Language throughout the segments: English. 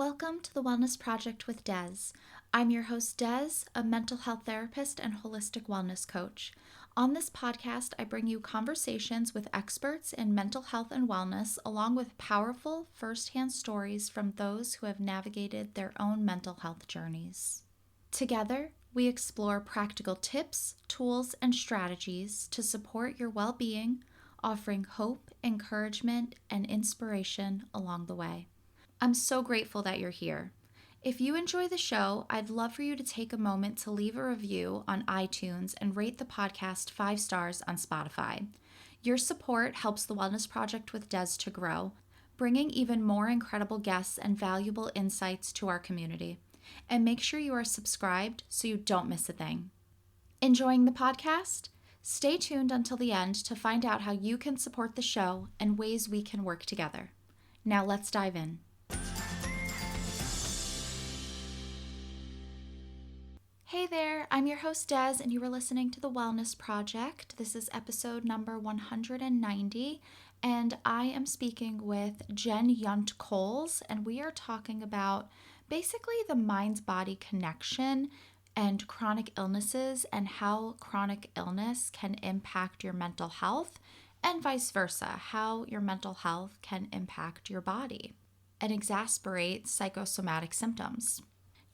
Welcome to the Wellness Project with Des. I'm your host, Des, a mental health therapist and holistic wellness coach. On this podcast, I bring you conversations with experts in mental health and wellness, along with powerful firsthand stories from those who have navigated their own mental health journeys. Together, we explore practical tips, tools, and strategies to support your well being, offering hope, encouragement, and inspiration along the way. I'm so grateful that you're here. If you enjoy the show, I'd love for you to take a moment to leave a review on iTunes and rate the podcast 5 stars on Spotify. Your support helps the Wellness Project with Des to grow, bringing even more incredible guests and valuable insights to our community. And make sure you are subscribed so you don't miss a thing. Enjoying the podcast? Stay tuned until the end to find out how you can support the show and ways we can work together. Now let's dive in. Hey there, I'm your host Des, and you are listening to The Wellness Project. This is episode number 190, and I am speaking with Jen Yundt Coles, and we are talking about basically the mind-body connection and chronic illnesses and how chronic illness can impact your mental health and vice versa, how your mental health can impact your body and exacerbate psychosomatic symptoms.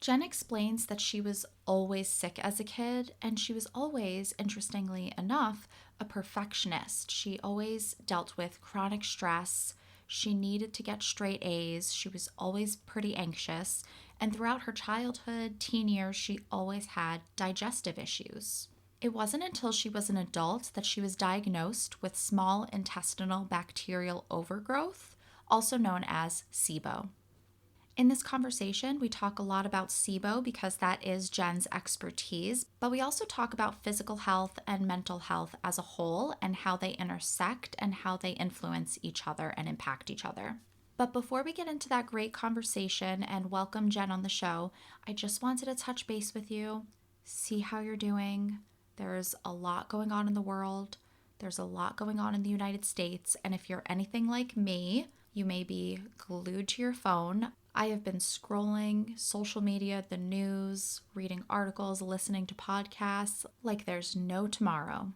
Jen explains that she was always sick as a kid, and she was always, interestingly enough, a perfectionist. She always dealt with chronic stress. She needed to get straight A's. She was always pretty anxious. And throughout her childhood, teen years, she always had digestive issues. It wasn't until she was an adult that she was diagnosed with small intestinal bacterial overgrowth, also known as SIBO. In this conversation, we talk a lot about SIBO because that is Jen's expertise, but we also talk about physical health and mental health as a whole and how they intersect and how they influence each other and impact each other. But before we get into that great conversation and welcome Jen on the show, I just wanted to touch base with you, see how you're doing. There's a lot going on in the world. There's a lot going on in the United States, and if you're anything like me, you may be glued to your phone. I have been scrolling social media, the news, reading articles, listening to podcasts like there's no tomorrow.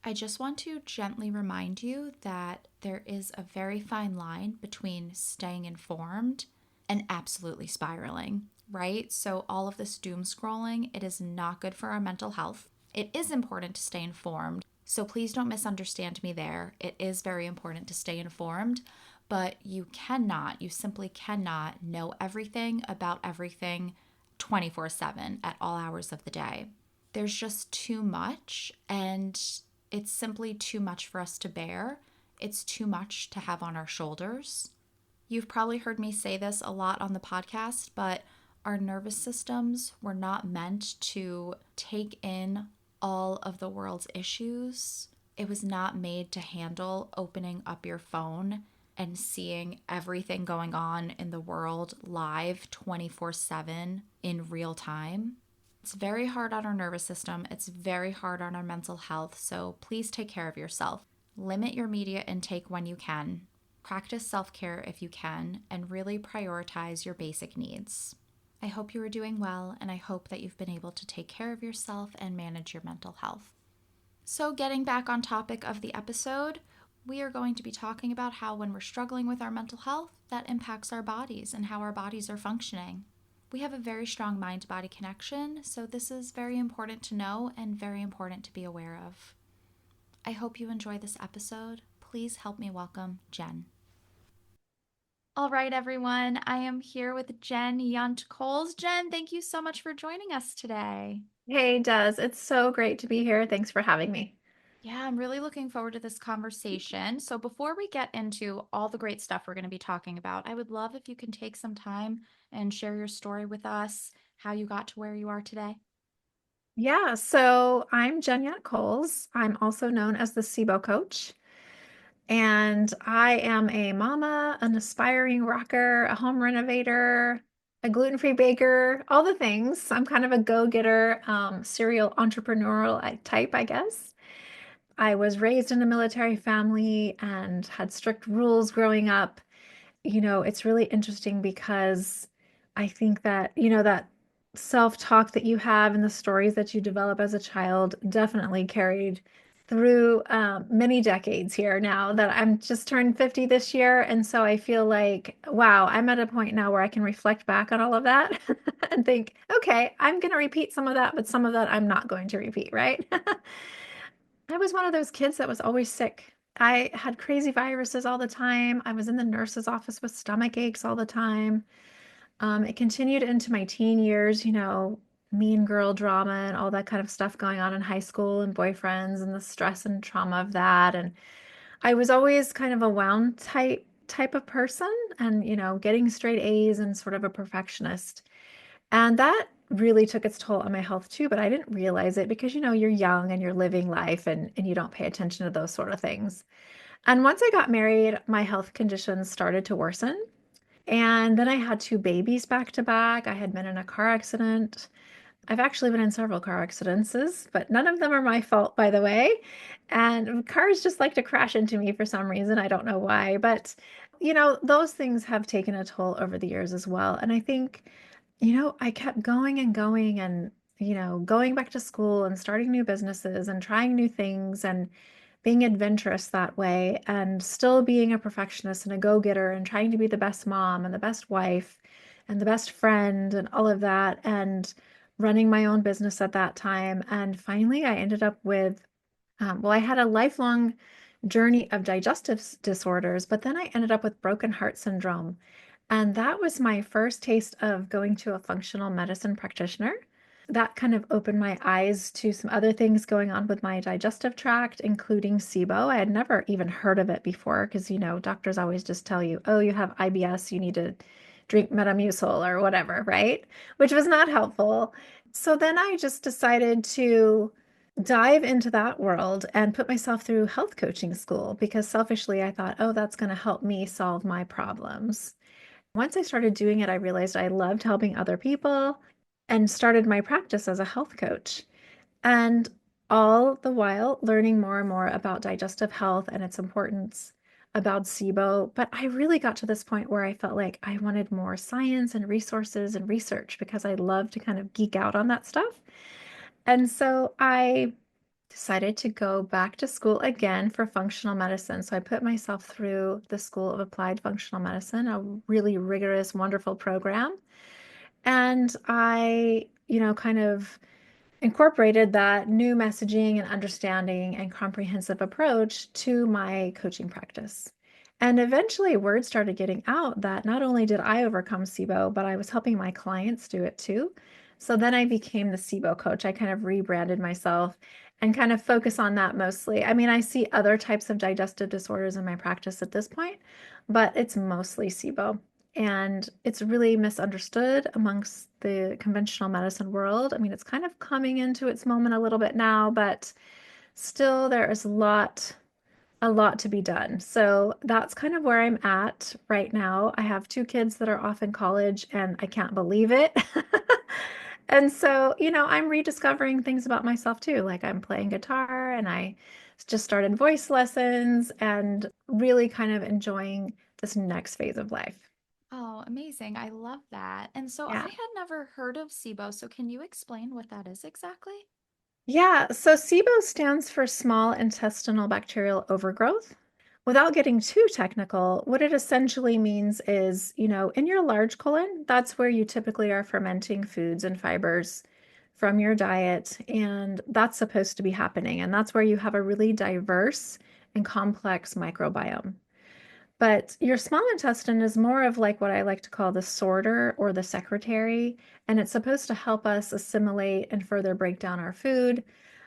I just want to gently remind you that there is a very fine line between staying informed and absolutely spiraling, right? So all of this doom scrolling, it is not good for our mental health. It is important to stay informed, so please don't misunderstand me there. It is very important to stay informed. But you simply cannot know everything about everything 24/7 at all hours of the day. There's just too much, and it's simply too much for us to bear. It's too much to have on our shoulders. You've probably heard me say this a lot on the podcast, but our nervous systems were not meant to take in all of the world's issues. It was not made to handle opening up your phone and seeing everything going on in the world live 24/7 in real time. It's very hard on our nervous system. It's very hard on our mental health. So please take care of yourself. Limit your media intake when you can. Practice self-care if you can, and really prioritize your basic needs. I hope you are doing well, and I hope that you've been able to take care of yourself and manage your mental health. So getting back on topic of the episode, we are going to be talking about how when we're struggling with our mental health, that impacts our bodies and how our bodies are functioning. We have a very strong mind-body connection, so this is very important to know and very important to be aware of. I hope you enjoy this episode. Please help me welcome Jen. All right, everyone, I am here with Jen Yundt Coles. Jen, thank you so much for joining us today. Hey, Des. It's so great to be here. Thanks for having me. Yeah, I'm really looking forward to this conversation. So before we get into all the great stuff we're going to be talking about, I would love if you can take some time and share your story with us, how you got to where you are today. Yeah, so I'm Jen Yundt Coles. I'm also known as the SIBO coach. And I am a mama, an aspiring rocker, a home renovator, a gluten-free baker, all the things. I'm kind of a go-getter, serial entrepreneurial type, I guess. I was raised in a military family and had strict rules growing up. It's really interesting because I think that, that self-talk that you have and the stories that you develop as a child definitely carried through many decades here now that I'm just turned 50 this year. And so I feel like, wow, I'm at a point now where I can reflect back on all of that and think, okay, I'm going to repeat some of that, but some of that I'm not going to repeat, right? I was one of those kids that was always sick. I had crazy viruses all the time. I was in the nurse's office with stomach aches all the time. It continued into my teen years, mean girl drama and all that kind of stuff going on in high school and boyfriends and the stress and trauma of that. And I was always kind of a wound type of person and, getting straight A's and sort of a perfectionist. And that really took its toll on my health too, but I didn't realize it because, you're young and you're living life and you don't pay attention to those sort of things. And once I got married, my health conditions started to worsen. And then I had two babies back to back. I had been in a car accident. I've actually been in several car accidents, but none of them are my fault, by the way. And cars just like to crash into me for some reason. I don't know why, but those things have taken a toll over the years as well. And I think, I kept going and going and, going back to school and starting new businesses and trying new things and being adventurous that way and still being a perfectionist and a go-getter and trying to be the best mom and the best wife and the best friend and all of that and running my own business at that time. And finally, I ended up with, I had a lifelong journey of digestive disorders, but then I ended up with broken heart syndrome. And that was my first taste of going to a functional medicine practitioner. That kind of opened my eyes to some other things going on with my digestive tract, including SIBO. I had never even heard of it before because, doctors always just tell you, oh, you have IBS, you need to drink Metamucil or whatever, right? Which was not helpful. So then I just decided to dive into that world and put myself through health coaching school because selfishly I thought, oh, that's going to help me solve my problems. Once I started doing it, I realized I loved helping other people and started my practice as a health coach. And all the while learning more and more about digestive health and its importance, about SIBO. But I really got to this point where I felt like I wanted more science and resources and research because I love to kind of geek out on that stuff. And so I decided to go back to school again for functional medicine. So I put myself through the School of Applied Functional Medicine, a really rigorous, wonderful program. And I, kind of incorporated that new messaging and understanding and comprehensive approach to my coaching practice. And eventually, word started getting out that not only did I overcome SIBO, but I was helping my clients do it too. So then I became the SIBO coach. I kind of rebranded myself and kind of focus on that mostly. I mean, I see other types of digestive disorders in my practice at this point, but it's mostly SIBO. And it's really misunderstood amongst the conventional medicine world. I mean, it's kind of coming into its moment a little bit now, but still there is a lot to be done. So that's kind of where I'm at right now. I have two kids that are off in college and I can't believe it. And so, I'm rediscovering things about myself too. Like I'm playing guitar and I just started voice lessons and really kind of enjoying this next phase of life. Oh, amazing. I love that. And so I Yeah. had never heard of SIBO, so can you explain what that is exactly? Yeah, so SIBO stands for small intestinal bacterial overgrowth. Without getting too technical, what it essentially means is, in your large colon, that's where you typically are fermenting foods and fibers from your diet, and that's supposed to be happening. And that's where you have a really diverse and complex microbiome. But your small intestine is more of like what I like to call the sorter or the secretary, and it's supposed to help us assimilate and further break down our food.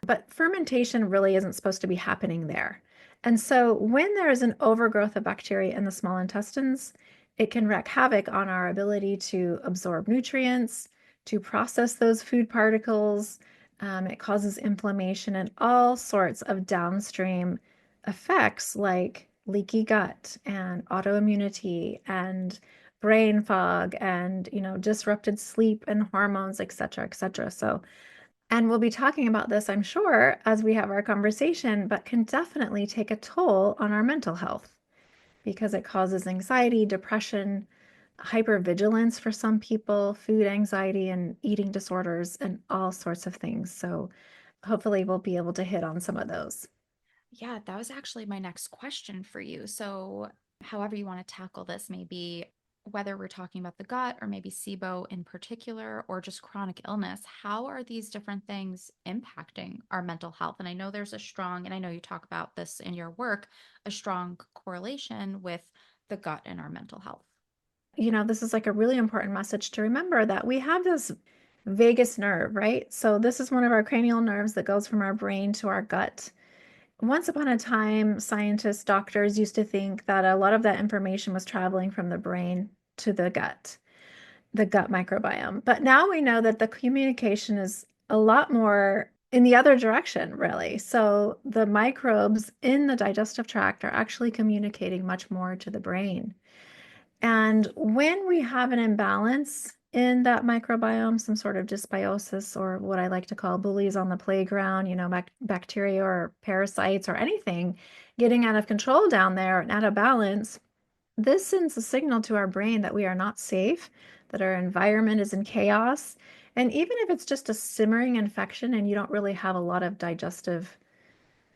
But fermentation really isn't supposed to be happening there. And so when there is an overgrowth of bacteria in the small intestines, it can wreak havoc on our ability to absorb nutrients, to process those food particles. It causes inflammation and all sorts of downstream effects like leaky gut and autoimmunity and brain fog and disrupted sleep and hormones, et cetera, et cetera. So, and we'll be talking about this, I'm sure, as we have our conversation, but can definitely take a toll on our mental health because it causes anxiety, depression, hypervigilance for some people, food anxiety and eating disorders, and all sorts of things. So hopefully we'll be able to hit on some of those. Yeah, that was actually my next question for you. So, however you want to tackle this, maybe whether we're talking about the gut or maybe SIBO in particular or just chronic illness, how are these different things impacting our mental health? And I know there's a strong, and I know you talk about this in your work, a strong correlation with the gut and our mental health. This is like a really important message to remember that we have this vagus nerve, right? So this is one of our cranial nerves that goes from our brain to our gut. Once upon a time, scientists, doctors used to think that a lot of that information was traveling from the brain to the gut microbiome. But now we know that the communication is a lot more in the other direction, really. So the microbes in the digestive tract are actually communicating much more to the brain. And when we have an imbalance in that microbiome, some sort of dysbiosis, or what I like to call bullies on the playground, bacteria or parasites or anything getting out of control down there and out of balance, this sends a signal to our brain that we are not safe, that our environment is in chaos. And even if it's just a simmering infection and you don't really have a lot of digestive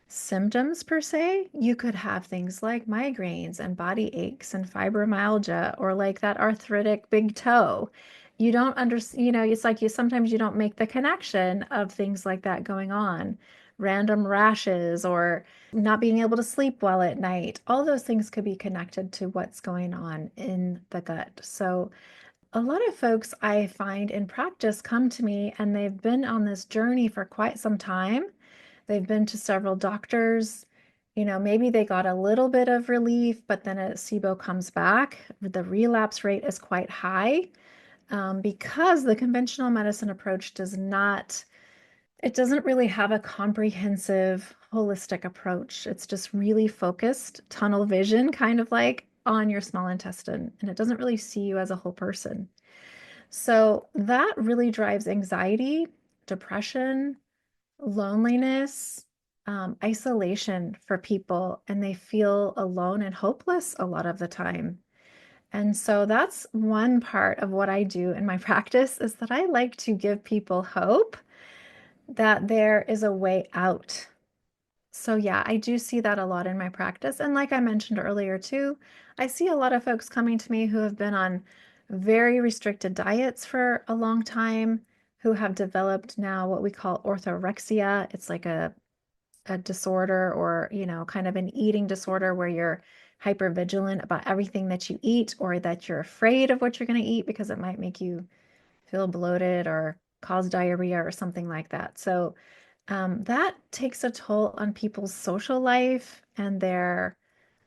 symptoms per se, you could have things like migraines and body aches and fibromyalgia or like that arthritic big toe. You don't understand, it's like you sometimes you don't make the connection of things like that going on. Random rashes or not being able to sleep well at night. All those things could be connected to what's going on in the gut. So, a lot of folks I find in practice come to me and they've been on this journey for quite some time. They've been to several doctors. Maybe they got a little bit of relief, but then a SIBO comes back. The relapse rate is quite high because the conventional medicine approach it doesn't really have a comprehensive, holistic approach. It's just really focused, tunnel vision, kind of like on your small intestine, and it doesn't really see you as a whole person. So that really drives anxiety, depression, loneliness, isolation for people, and they feel alone and hopeless a lot of the time. And so that's one part of what I do in my practice is that I like to give people hope that there is a way out. So yeah, I do see that a lot in my practice. And like I mentioned earlier too, I see a lot of folks coming to me who have been on very restricted diets for a long time, who have developed now what we call orthorexia. It's like a disorder or, kind of an eating disorder where you're hyper vigilant about everything that you eat or that you're afraid of what you're going to eat because it might make you feel bloated or cause diarrhea or something like that. So that takes a toll on people's social life and their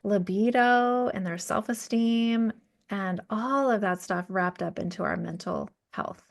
libido and their self-esteem and all of that stuff wrapped up into our mental health.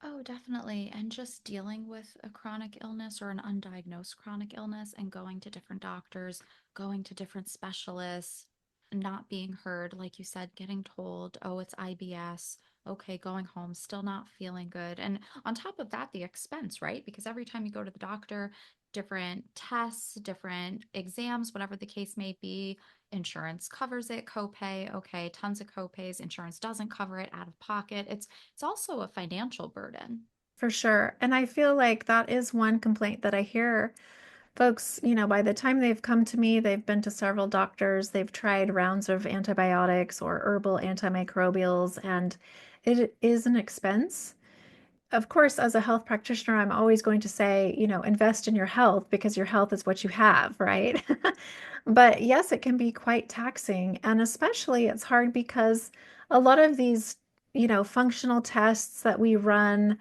Oh, definitely. And just dealing with a chronic illness or an undiagnosed chronic illness and going to different doctors, going to different specialists, not being heard, like you said, getting told, oh, it's IBS. Okay, going home, still not feeling good. And on top of that, the expense, right? Because every time you go to the doctor, different tests, different exams, whatever the case may be, insurance covers it, copay. Okay, tons of copays. Insurance doesn't cover it out of pocket. It's also a financial burden. For sure. And I feel like that is one complaint that I hear. Folks, by the time they've come to me, they've been to several doctors, they've tried rounds of antibiotics or herbal antimicrobials, and it is an expense. Of course, as a health practitioner, I'm always going to say, invest in your health because your health is what you have, right? But yes, it can be quite taxing. And especially it's hard because a lot of these, functional tests that we run,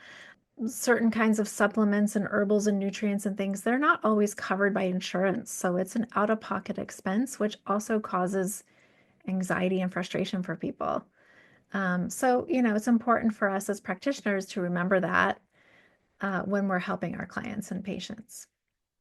certain kinds of supplements and herbals and nutrients and things, they're not always covered by insurance. So it's an out-of-pocket expense, which also causes anxiety and frustration for people. So, it's important for us as practitioners to remember that when we're helping our clients and patients.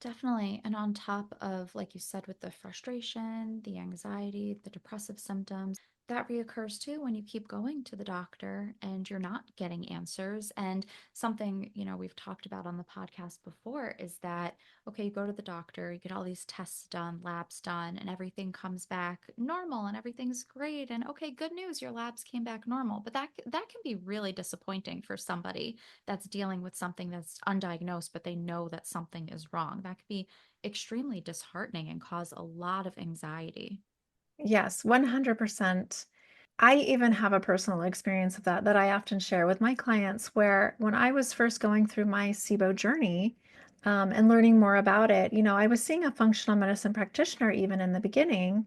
Definitely. And on top of, like you said, with the frustration, the anxiety, the depressive symptoms, that reoccurs too when you keep going to the doctor and you're not getting answers. And something, we've talked about on the podcast before is that, okay, you go to the doctor, you get all these tests done, labs done, and everything comes back normal and everything's great. And okay, good news, your labs came back normal. But that can be really disappointing for somebody that's dealing with something that's undiagnosed, but they know that something is wrong. That could be extremely disheartening and cause a lot of anxiety. Yes, 100%. I even have a personal experience of that I often share with my clients where when I was first going through my SIBO journey, and learning more about it, I was seeing a functional medicine practitioner even in the beginning,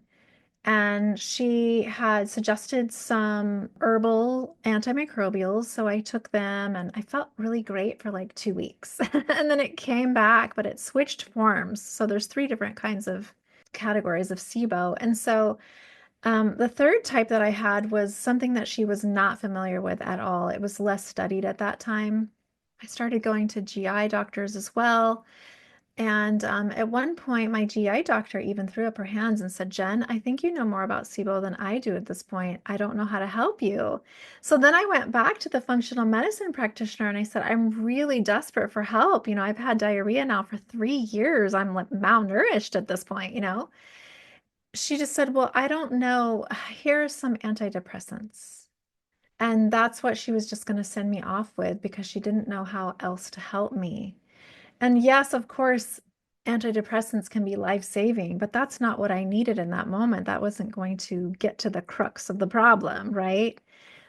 and she had suggested some herbal antimicrobials. So I took them and I felt really great for like 2 weeks. And then it came back, but it switched forms. So there's three different kinds of categories of SIBO. And so the third type that I had was something that she was not familiar with at all. It was less studied at that time. I started going to GI doctors as well. And at one point, my GI doctor even threw up her hands and said, Jen, I think you know more about SIBO than I do at this point. I don't know how to help you. So then I went back to the functional medicine practitioner and I said, I'm really desperate for help. I've had diarrhea now for 3 years. I'm like malnourished at this point. She just said, well, I don't know. Here's some antidepressants. And that's what she was just going to send me off with because she didn't know how else to help me. And yes, of course, antidepressants can be life-saving, but that's not what I needed in that moment. That wasn't going to get to the crux of the problem, right?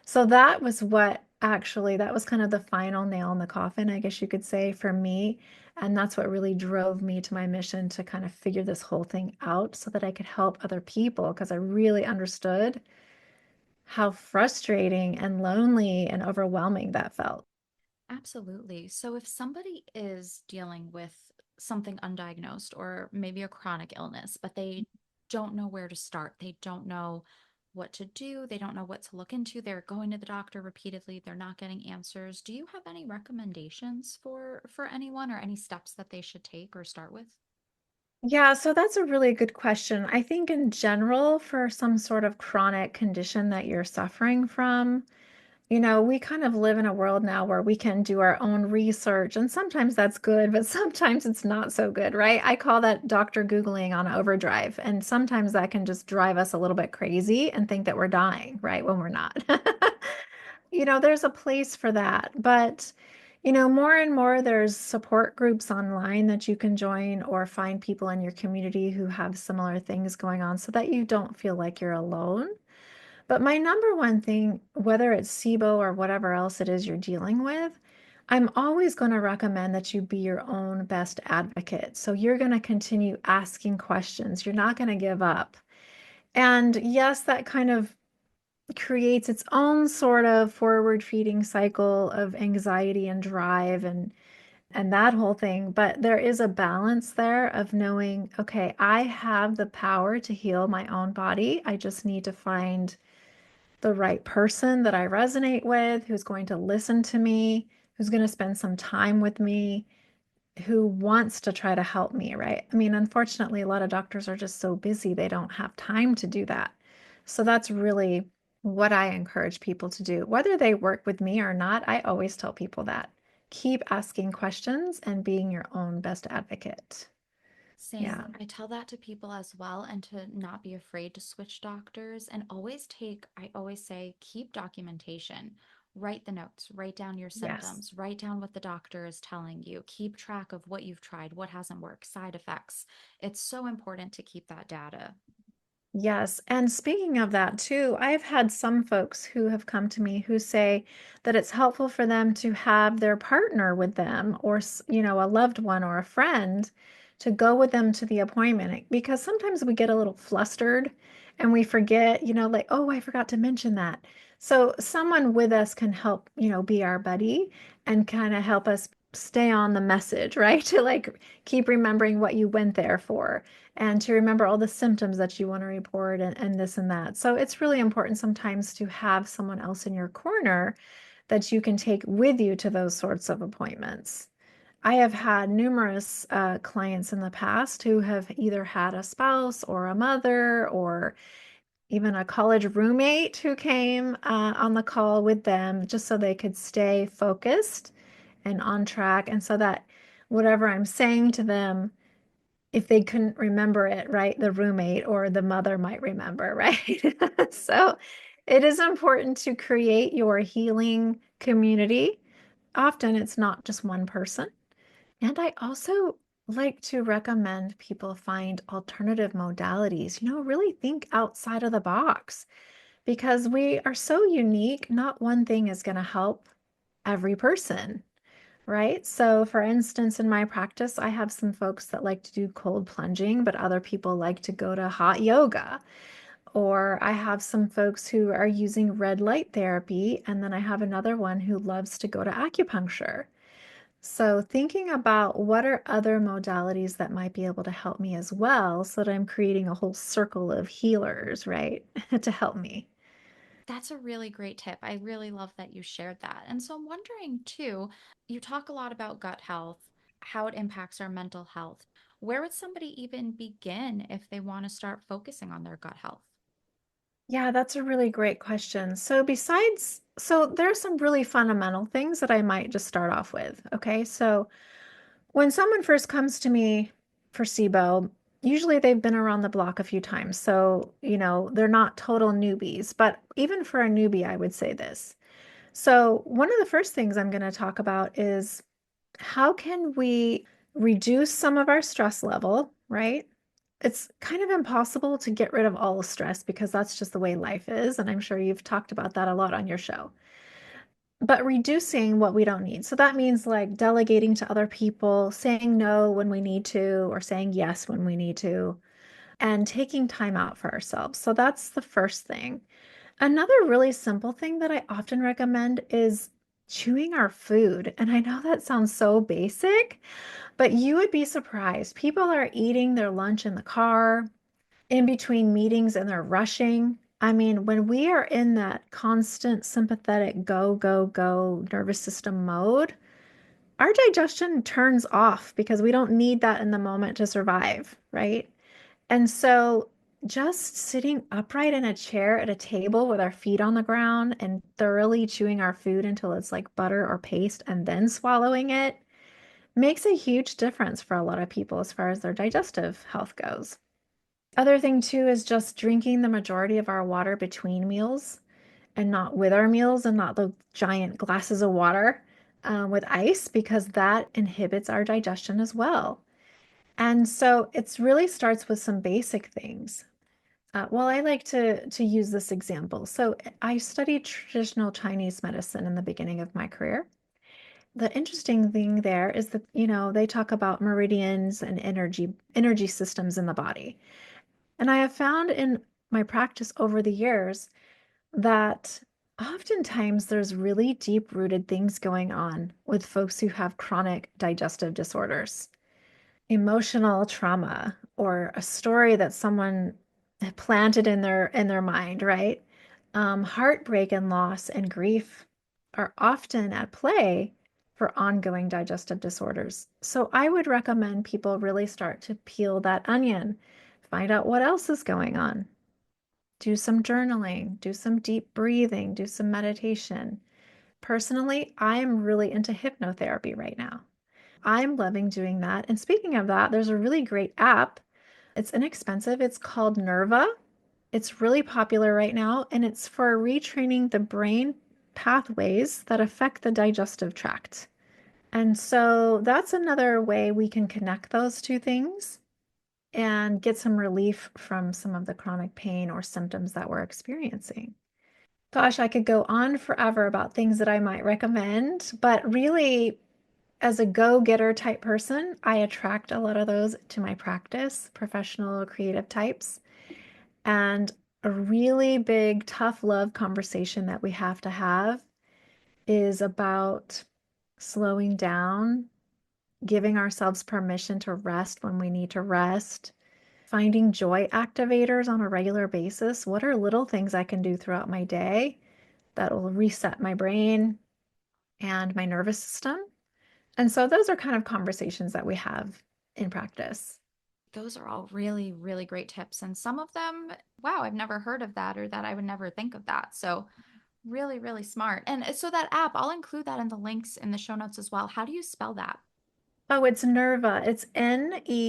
So that was kind of the final nail in the coffin, I guess you could say, for me. And that's what really drove me to my mission to kind of figure this whole thing out so that I could help other people because I really understood how frustrating and lonely and overwhelming that felt. Absolutely. So if somebody is dealing with something undiagnosed or maybe a chronic illness, but they don't know where to start, they don't know what to do, they don't know what to look into, they're going to the doctor repeatedly, they're not getting answers. Do you have any recommendations for anyone or any steps that they should take or start with? Yeah, so that's a really good question. I think in general, for some sort of chronic condition that you're suffering from, we kind of live in a world now where we can do our own research, and sometimes that's good, but sometimes it's not so good, right? I call that Dr. Googling on overdrive, and sometimes that can just drive us a little bit crazy and think that we're dying, right? When we're not. There's a place for that, but more and more there's support groups online that you can join or find people in your community who have similar things going on so that you don't feel like you're alone. But my number one thing, whether it's SIBO or whatever else it is you're dealing with, I'm always going to recommend that you be your own best advocate. So you're going to continue asking questions. You're not going to give up. And yes, that kind of creates its own sort of forward feeding cycle of anxiety and drive and that whole thing, but there is a balance there of knowing, okay, I have the power to heal my own body. I just need to find the right person that I resonate with, who's going to listen to me, who's going to spend some time with me, who wants to try to help me, right? I mean, unfortunately, a lot of doctors are just so busy, they don't have time to do that. So that's really what I encourage people to do. Whether they work with me or not, I always tell people that. Keep asking questions and being your own best advocate. Same. Yeah. I tell that to people as well, and to not be afraid to switch doctors and I always say, keep documentation. Write the notes, write down your Yes. symptoms, write down what the doctor is telling you, keep track of what you've tried, what hasn't worked, side effects. It's so important to keep that data. Yes. And speaking of that too, I've had some folks who have come to me who say that it's helpful for them to have their partner with them or, a loved one or a friend to go with them to the appointment because sometimes we get a little flustered and we forget, like, oh, I forgot to mention that. So someone with us can help, be our buddy and kind of help us stay on the message, right? To like keep remembering what you went there for and to remember all the symptoms that you want to report and this and that. So it's really important sometimes to have someone else in your corner that you can take with you to those sorts of appointments. I have had numerous clients in the past who have either had a spouse or a mother or even a college roommate who came on the call with them just so they could stay focused and on track. And so that whatever I'm saying to them, if they couldn't remember it, right, the roommate or the mother might remember, right? So it is important to create your healing community. Often it's not just one person. And I also like to recommend people find alternative modalities, really think outside of the box because we are so unique. Not one thing is going to help every person, right? So, for instance, in my practice, I have some folks that like to do cold plunging, but other people like to go to hot yoga. Or I have some folks who are using red light therapy, and then I have another one who loves to go to acupuncture. So, thinking about what are other modalities that might be able to help me as well, so that I'm creating a whole circle of healers, right, to help me. That's a really great tip. I really love that you shared that. And so I'm wondering too, you talk a lot about gut health, how it impacts our mental health. Where would somebody even begin if they want to start focusing on their gut health? Yeah, that's a really great question. So there's some really fundamental things that I might just start off with. Okay. So when someone first comes to me for SIBO, usually they've been around the block a few times. So, they're not total newbies, but even for a newbie, I would say this. So, one of the first things I'm going to talk about is how can we reduce some of our stress level, right? It's kind of impossible to get rid of all stress because that's just the way life is. And I'm sure you've talked about that a lot on your show. But reducing what we don't need. So that means like delegating to other people, saying no when we need to, or saying yes when we need to, and taking time out for ourselves. So that's the first thing. Another really simple thing that I often recommend is chewing our food. And I know that sounds so basic, but you would be surprised. People are eating their lunch in the car, in between meetings, and they're rushing. I mean, when we are in that constant sympathetic go, go, go nervous system mode, our digestion turns off because we don't need that in the moment to survive, right? And so just sitting upright in a chair at a table with our feet on the ground and thoroughly chewing our food until it's like butter or paste and then swallowing it makes a huge difference for a lot of people as far as their digestive health goes. Other thing too is just drinking the majority of our water between meals and not with our meals and not the giant glasses of water with ice because that inhibits our digestion as well. And so it's really starts with some basic things. Well, I like to use this example. So I studied traditional Chinese medicine in the beginning of my career. The interesting thing there is that, they talk about meridians and energy systems in the body. And I have found in my practice over the years that oftentimes there's really deep-rooted things going on with folks who have chronic digestive disorders, emotional trauma, or a story that someone planted in their mind, right? Heartbreak and loss and grief are often at play for ongoing digestive disorders. So I would recommend people really start to peel that onion, find out what else is going on. Do some journaling, do some deep breathing, do some meditation. Personally, I am really into hypnotherapy right now. I'm loving doing that. And speaking of that, there's a really great app. It's inexpensive. It's called Nerva. It's really popular right now, and it's for retraining the brain pathways that affect the digestive tract. And so that's another way we can connect those two things and get some relief from some of the chronic pain or symptoms that we're experiencing. Gosh, I could go on forever about things that I might recommend, but really, as a go-getter type person, I attract a lot of those to my practice, professional creative types. And a really big, tough love conversation that we have to have is about slowing down, giving ourselves permission to rest when we need to rest, finding joy activators on a regular basis. What are little things I can do throughout my day that will reset my brain and my nervous system? And so those are kind of conversations that we have in practice. Those are all really, really great tips. And some of them, wow, I've never heard of that or that I would never think of that. So, really, really smart. And so, that app, I'll include that in the links in the show notes as well. How do you spell that? Oh, it's Nerva. It's Nerva.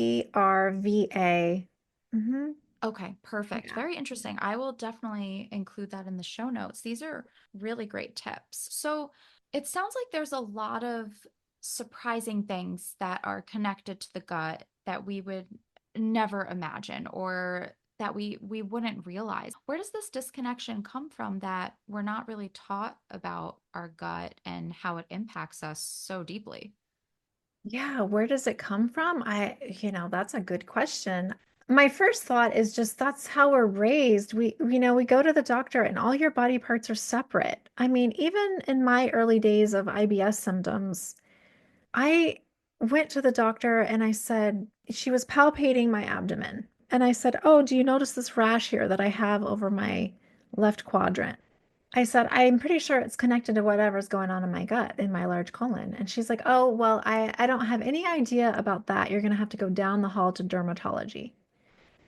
Okay, perfect. Yeah. Very interesting. I will definitely include that in the show notes. These are really great tips. So it sounds like there's a lot of surprising things that are connected to the gut that we would never imagine or that we wouldn't realize. Where does this disconnection come from that we're not really taught about our gut and how it impacts us so deeply? Yeah, where does it come from? That's a good question. My first thought is just that's how we're raised. We go to the doctor and all your body parts are separate. I mean, even in my early days of IBS symptoms, I went to the doctor and I said, she was palpating my abdomen. And I said, "Oh, do you notice this rash here that I have over my left quadrant?" I said, "I'm pretty sure it's connected to whatever's going on in my gut, in my large colon." And she's like, "Oh, well, I don't have any idea about that. You're going to have to go down the hall to dermatology."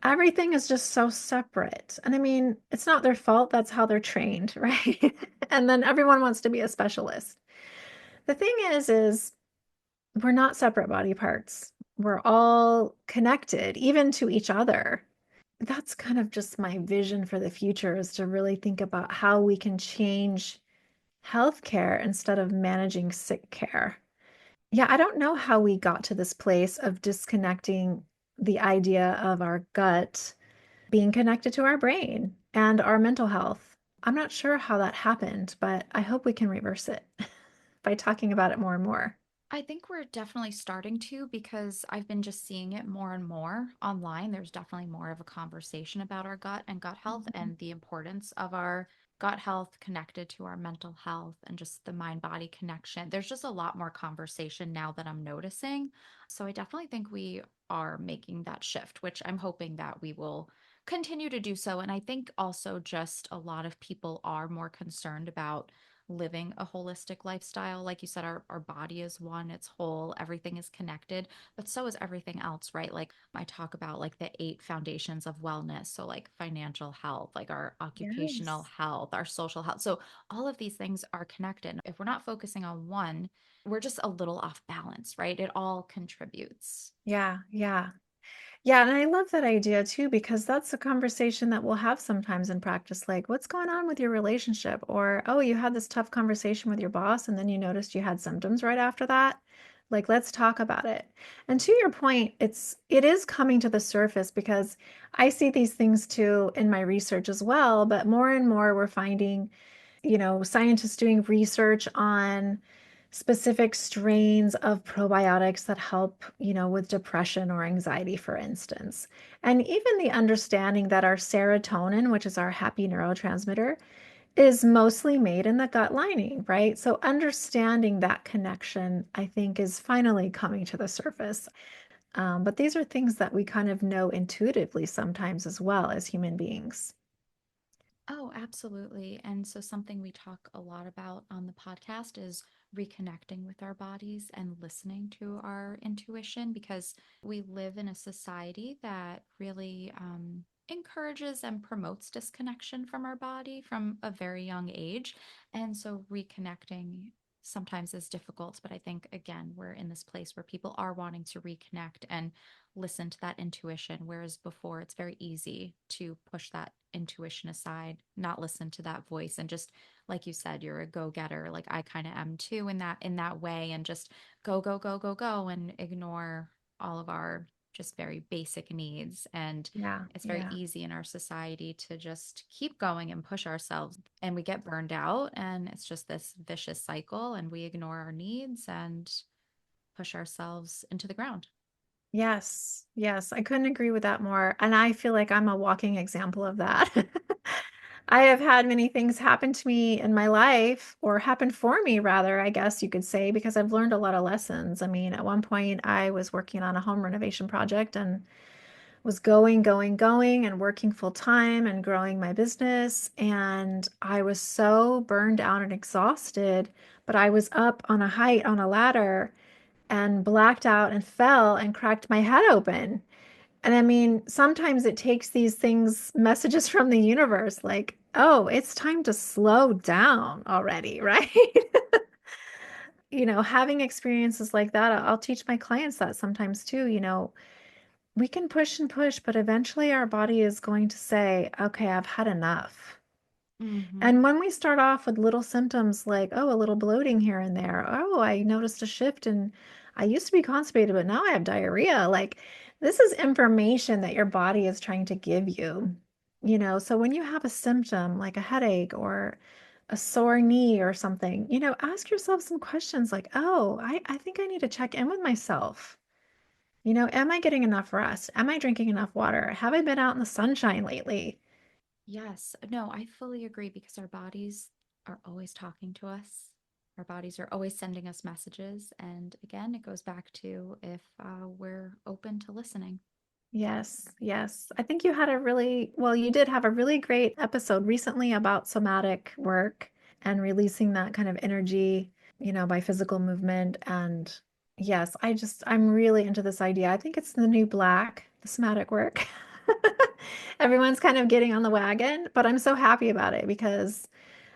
Everything is just so separate. And I mean, it's not their fault. That's how they're trained, right? And then everyone wants to be a specialist. The thing is we're not separate body parts. We're all connected, even to each other. That's kind of just my vision for the future is to really think about how we can change healthcare instead of managing sick care. Yeah, I don't know how we got to this place of disconnecting the idea of our gut being connected to our brain and our mental health. I'm not sure how that happened, but I hope we can reverse it by talking about it more and more. I think we're definitely starting to because I've been just seeing it more and more online. There's definitely more of a conversation about our gut and gut health Mhm. and the importance of our gut health connected to our mental health and just the mind body connection. There's just a lot more conversation now that I'm noticing. So I definitely think we are making that shift, which I'm hoping that we will continue to do so. And I think also just a lot of people are more concerned about living a holistic lifestyle. Like you said, our body is one, it's whole, everything is connected, but so is everything else, right? Like I talk about like the eight foundations of wellness. So like financial health, like our occupational Yes. health, our social health. So all of these things are connected. If we're not focusing on one, we're just a little off balance, right? It all contributes. Yeah, yeah. Yeah, and I love that idea too, because that's a conversation that we'll have sometimes in practice. Like, what's going on with your relationship? Or, oh, you had this tough conversation with your boss, and then you noticed you had symptoms right after that. Like, let's talk about it. And to your point, it is coming to the surface because I see these things too in my research as well, but more and more we're finding scientists doing research on specific strains of probiotics that help, with depression or anxiety, for instance. And even the understanding that our serotonin, which is our happy neurotransmitter, is mostly made in the gut lining, right? So understanding that connection, I think, is finally coming to the surface. But these are things that we kind of know intuitively sometimes as well as human beings. Oh, absolutely. And so, something we talk a lot about on the podcast is reconnecting with our bodies and listening to our intuition because we live in a society that really encourages and promotes disconnection from our body from a very young age. And so, reconnecting sometimes is difficult, but I think, again, we're in this place where people are wanting to reconnect and listen to that intuition, whereas before it's very easy to push that intuition aside, not listen to that voice and just like you said, you're a go-getter. Like I kind of am too in that way and just go, go, go, go, go and ignore all of our just very basic needs. And Yeah, it's very yeah. easy in our society to just keep going and push ourselves and we get burned out and it's just this vicious cycle and we ignore our needs and push ourselves into the ground. Yes, yes, I couldn't agree with that more. And I feel like I'm a walking example of that. I have had many things happen to me in my life, or happen for me, rather, I guess you could say, because I've learned a lot of lessons. I mean, at one point, I was working on a home renovation project and was going, and working full time and growing my business. And I was so burned out and exhausted, but I was up on a height on a ladder and blacked out and fell and cracked my head open. And I mean, sometimes it takes these things, messages from the universe, like, oh, it's time to slow down already, right? Having experiences like that, I'll teach my clients that sometimes too. We can push and push, but eventually our body is going to say, okay, I've had enough. Hmm. And when we start off with little symptoms like, oh, a little bloating here and there, oh, I noticed a shift and I used to be constipated, but now I have diarrhea. Like, this is information that your body is trying to give you. So when you have a symptom like a headache or a sore knee or something, ask yourself some questions like, oh, I think I need to check in with myself. Am I getting enough rest? Am I drinking enough water? Have I been out in the sunshine lately? Yes. No, I fully agree because our bodies are always talking to us. Our bodies are always sending us messages. And again, it goes back to if we're open to listening. Yes, yes. I think you did have a really great episode recently about somatic work and releasing that kind of energy, by physical movement. And yes, I'm really into this idea. I think it's the new black, the somatic work. Everyone's kind of getting on the wagon, but I'm so happy about it because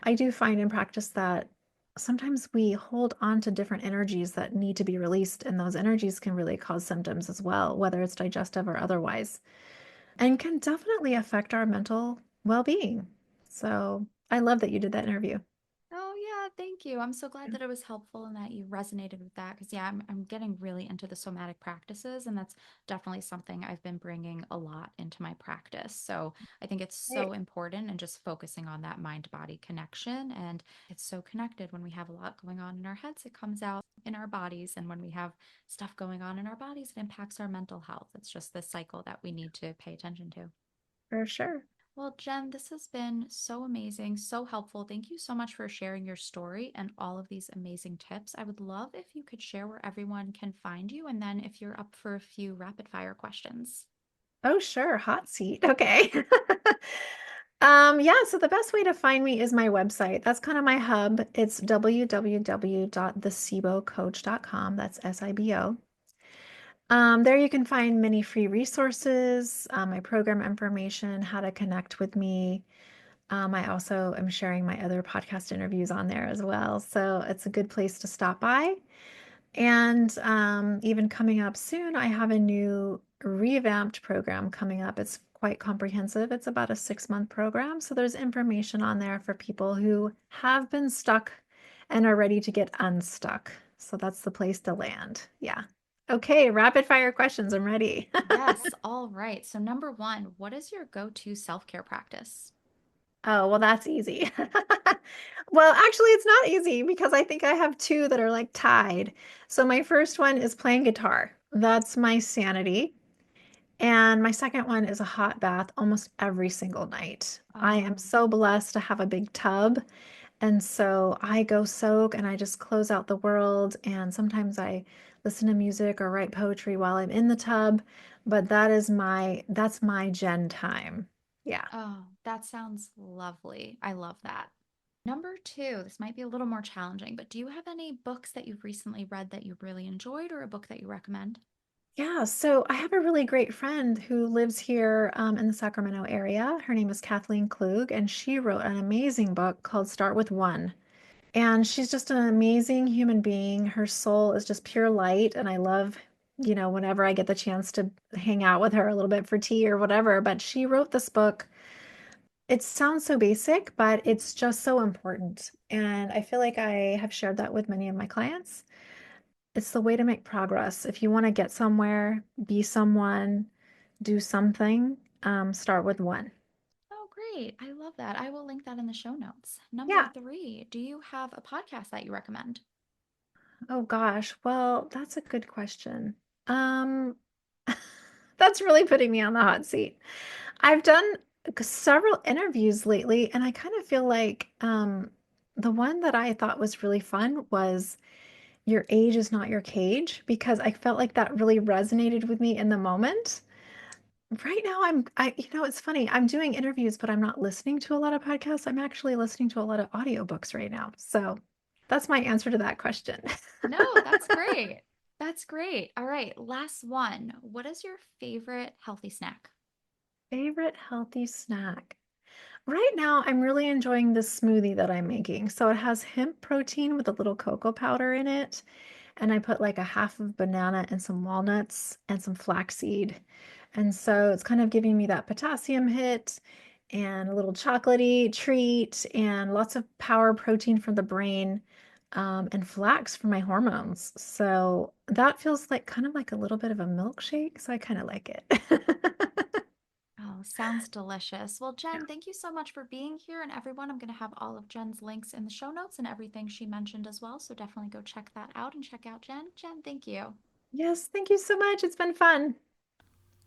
I do find in practice that sometimes we hold on to different energies that need to be released, and those energies can really cause symptoms as well, whether it's digestive or otherwise, and can definitely affect our mental well-being. So I love that you did that interview. Oh, yeah, thank you. I'm so glad that it was helpful and that you resonated with that because, yeah, I'm getting really into the somatic practices, and that's definitely something I've been bringing a lot into my practice. So I think it's so Great. important and just focusing on that mind-body connection. And it's so connected when we have a lot going on in our heads, it comes out in our bodies. And when we have stuff going on in our bodies, it impacts our mental health. It's just this cycle that we need to pay attention to. For sure. Well, Jen, this has been so amazing, so helpful. Thank you so much for sharing your story and all of these amazing tips. I would love if you could share where everyone can find you and then if you're up for a few rapid fire questions. Oh, sure. Hot seat. Okay. Yeah, so the best way to find me is my website. That's kind of my hub. It's www.thesibocoach.com. That's SIBO. There you can find many free resources, my program information, how to connect with me. I also am sharing my other podcast interviews on there as well. So it's a good place to stop by. And even coming up soon, I have a new revamped program coming up. It's quite comprehensive. It's about a 6-month program. So there's information on there for people who have been stuck and are ready to get unstuck. So that's the place to land. Yeah. Okay, rapid fire questions. I'm ready. Yes, all right. So, number one, what is your go-to self-care practice? Oh, well, that's easy. Well, actually, it's not easy because I think I have two that are like tied. So my first one is playing guitar. That's my sanity. And my second one is a hot bath almost every single night. I am Oh, so blessed to have a big tub. And so I go soak and I just close out the world. And sometimes I listen to music or write poetry while I'm in the tub. But that's my Jen time. Yeah. oh, that sounds lovely. I love that. Number two, this might be a little more challenging, but do you have any books that you've recently read that you really enjoyed or a book that you recommend? Yeah, so I have a really great friend who lives here in the Sacramento area. Her name is Kathleen Klug, and she wrote an amazing book called Start with One. And she's just an amazing human being. Her soul is just pure light. And I love, whenever I get the chance to hang out with her a little bit for tea or whatever. But she wrote this book. It sounds so basic, but it's just so important. And I feel like I have shared that with many of my clients. It's the way to make progress. If you want to get somewhere, be someone, do something, start with one. Oh, great. I love that. I will link that in the show notes. Number Yeah. three, do you have a podcast that you recommend? Oh gosh. Well, that's a good question. Um, that's really putting me on the hot seat. I've done several interviews lately, and I kind of feel like the one that I thought was really fun was Your Age is Not Your Cage, because I felt like that really resonated with me in the moment. Right now, it's funny. I'm doing interviews, but I'm not listening to a lot of podcasts. I'm actually listening to a lot of audiobooks right now. So that's my answer to that question. No, that's great. That's great. All right, last one. What is your favorite healthy snack? Favorite healthy snack? Right now, I'm really enjoying this smoothie that I'm making. So it has hemp protein with a little cocoa powder in it. And I put like a half of banana and some walnuts and some flaxseed. And so it's kind of giving me that potassium hit and a little chocolatey treat and lots of power protein for the brain, and flax for my hormones. So that feels like kind of like a little bit of a milkshake. So I kind of like it. Oh, sounds delicious. Well, Yeah. Jen, thank you so much for being here. And everyone, I'm going to have all of Jen's links in the show notes and everything she mentioned as well. So definitely go check that out and check out Jen. Jen, thank you. Yes, thank you so much. It's been fun.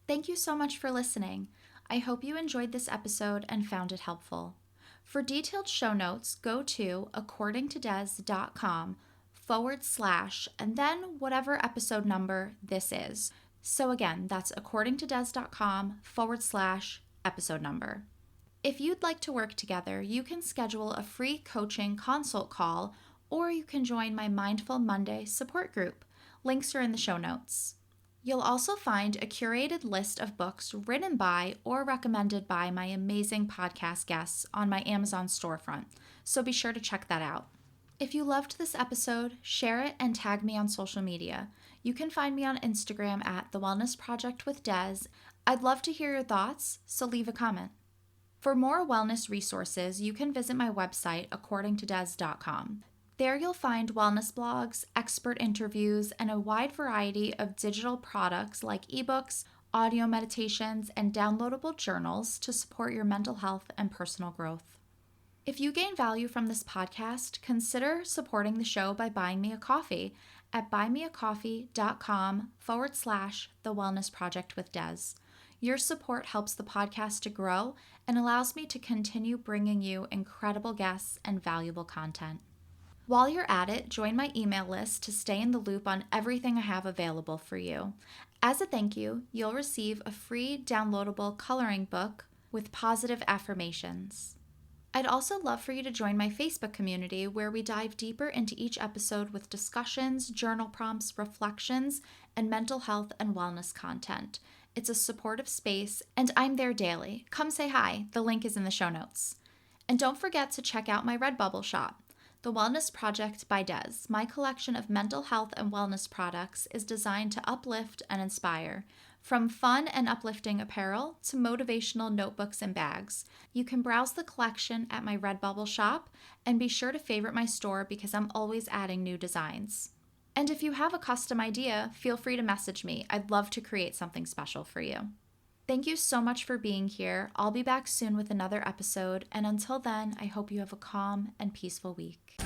Thank you so much for listening. I hope you enjoyed this episode and found it helpful. For detailed show notes, go to accordingtodes.com/, and then whatever episode number this is. So again, that's accordingtodes.com/episode number. If you'd like to work together, you can schedule a free coaching consult call, or you can join my Mindful Monday support group. Links are in the show notes. You'll also find a curated list of books written by or recommended by my amazing podcast guests on my Amazon storefront, so be sure to check that out. If you loved this episode, share it and tag me on social media. You can find me on Instagram at The Wellness Project with Des. I'd love to hear your thoughts, so leave a comment. For more wellness resources, you can visit my website, accordingtodes.com. There you'll find wellness blogs, expert interviews, and a wide variety of digital products like ebooks, audio meditations, and downloadable journals to support your mental health and personal growth. If you gain value from this podcast, consider supporting the show by buying me a coffee at buymeacoffee.com/The Wellness Project with Des. Your support helps the podcast to grow and allows me to continue bringing you incredible guests and valuable content. While you're at it, join my email list to stay in the loop on everything I have available for you. As a thank you, you'll receive a free downloadable coloring book with positive affirmations. I'd also love for you to join my Facebook community where we dive deeper into each episode with discussions, journal prompts, reflections, and mental health and wellness content. It's a supportive space, and I'm there daily. Come say hi. The link is in the show notes. And don't forget to check out my Redbubble shop. The Wellness Project by Des, my collection of mental health and wellness products, is designed to uplift and inspire. From fun and uplifting apparel to motivational notebooks and bags. You can browse the collection at my Redbubble shop, and be sure to favorite my store because I'm always adding new designs. And if you have a custom idea, feel free to message me. I'd love to create something special for you. Thank you so much for being here. I'll be back soon with another episode, and until then, I hope you have a calm and peaceful week.